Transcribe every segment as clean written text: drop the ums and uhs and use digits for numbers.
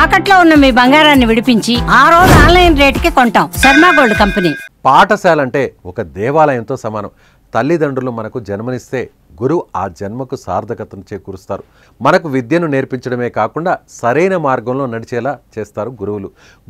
తాకట్లో ఉన్న మీ బంగారాన్ని విడిపించి ఆ రోజు ఆన్లైన్ రేటుకి కొంటాం. Sharma gold company. పాఠశాల అంటే ఒక దేవాలయంతో సమానం. తల్లిదండ్రులు మనకు జన్మనిస్తే గురువు ఆ జన్మకు సార్థకతను చేకూరుస్తారు. మనకు విద్యను నేర్పించడమే కాకుండా సరైన మార్గంలో నడిచేలా చేస్తారు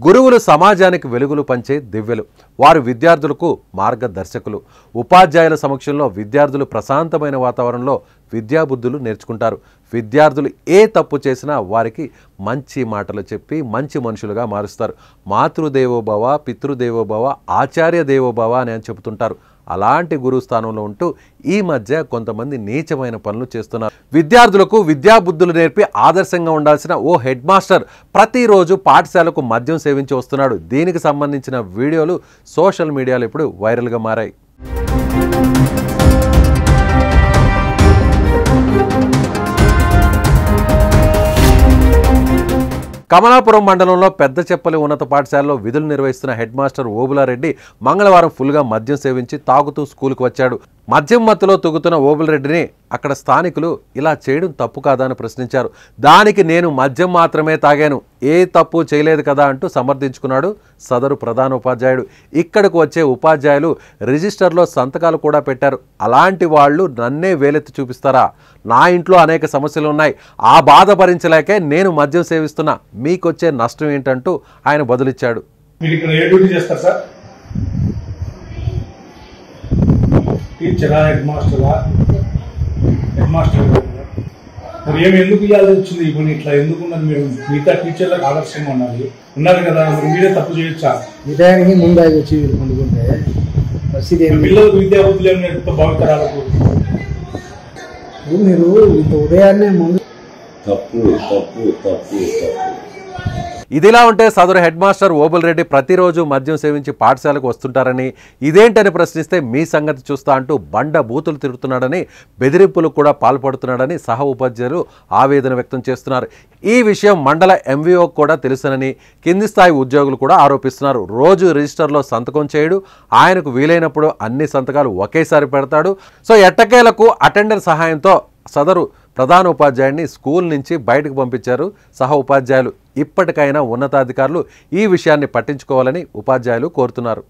గురువులు సమాజానికి వెలుగులు పంచే దివ్యలు. వారు విద్యార్థులకు మార్గదర్శకులు. ఉపాధ్యాయుల సమక్షంలో విద్యార్థులు ప్రశాంతమైన వాతావరణంలో విద్యాబుద్ధులు నేర్చుకుంటారు. విద్యార్థులు ఏ తప్పు చేసినా వారికి మంచి మాటలు చెప్పి మంచి మనుషులుగా మారుస్తారు. మాతృదేవోభవ, పితృదేవోభవ, ఆచార్య దేవోభవ అని చెబుతుంటారు. అలాంటి గురువు స్థానంలో ఉంటూ ఈ మధ్య కొంతమంది నీచమైన పనులు చేస్తున్నారు. విద్యార్థులకు విద్యాబుద్ధులు నేర్పి ఆదర్శంగా ఉండాల్సిన ఓ హెడ్ మాస్టర్ ప్రతిరోజు పాఠశాలకు మద్యం సేవించి వస్తున్నాడు. దీనికి సంబంధించిన వీడియోలు సోషల్ మీడియాలో ఇప్పుడు వైరల్గా మారాయి. కమలాపురం మండలంలో పెద్ద చెప్పలి ఉన్నత పాఠశాలలో విధులు నిర్వహిస్తున్న హెడ్ మాస్టర్ ఓబులారెడ్డి మంగళవారం ఫుల్గా మద్యం సేవించి తాగుతూ స్కూల్కు వచ్చాడు. మద్యం మత్తులో తూగుతున్న ఓబులారెడ్డిని అక్కడ స్థానికులు ఇలా చేయడం తప్పు కాదా అని ప్రశ్నించారు. దానికి నేను మద్యం మాత్రమే తాగాను, ఏ తప్పు చేయలేదు కదా అంటూ సమర్థించుకున్నాడు సదరు ప్రధానోపాధ్యాయుడు. ఇక్కడకు వచ్చే ఉపాధ్యాయులు రిజిస్టర్లో సంతకాలు కూడా పెట్టారు. అలాంటి వాళ్ళు నన్నే వేలెత్తి చూపిస్తారా? నా ఇంట్లో అనేక సమస్యలు ఉన్నాయి, ఆ బాధ భరించలేకే నేను మద్యం సేవిస్తున్నా, మీకొచ్చే నష్టం ఏంటంటూ ఆయన బదులిచ్చాడు. టీచరా, హెడ్ మాస్టరా? హెడ్ మాస్టర్ మరి ఏమి ఎందుకు ఇవ్వాల్సి వచ్చింది? ఇప్పుడు ఇట్లా ఎందుకు ఉన్నారు? మీరు మిగతా టీచర్లకు ఆదర్శంగా ఉన్నారు కదా, మరి మీరే తప్పు చేయొచ్చా? విధానికి ముందు వచ్చి పండుకుంటే పిల్లలకు విద్యాబుద్ధులు ఏమి నేర్పుతా భావితరాలకు? మీరు ఇంత ఉదయాన్నే ముందు తప్పు తప్పు తప్పు తప్పు. ఇదిలా ఉంటే సదరు హెడ్ మాస్టర్ ఓబులారెడ్డి ప్రతిరోజు మద్యం సేవించి పాఠశాలకు వస్తుంటారని, ఇదేంటని ప్రశ్నిస్తే మీ సంగతి చూస్తా అంటూ బండ బూతులు తిరుగుతున్నాడని, బెదిరింపులకు కూడా పాల్పడుతున్నాడని సహ ఉపాధ్యాయులు ఆవేదన వ్యక్తం చేస్తున్నారు. ఈ విషయం మండల ఎంవీఓ కూడా తెలుసునని కింది స్థాయి ఉద్యోగులు కూడా ఆరోపిస్తున్నారు. రోజు రిజిస్టర్లో సంతకం చేయడు, ఆయనకు వీలైనప్పుడు అన్ని సంతకాలు ఒకేసారి పెడతాడు. సో ఎట్టకేలకు అటెండర్ సహాయంతో సదరు ప్రధానోపాధ్యాయుడిని స్కూల్ నుంచి బయటకు పంపించారు సహ ఉపాధ్యాయులు. ఇప్పటికైనా ఉన్నతాధికారులు ఈ విషయాన్ని పట్టించుకోవాలని ఉపాధ్యాయులు కోరుతున్నారు.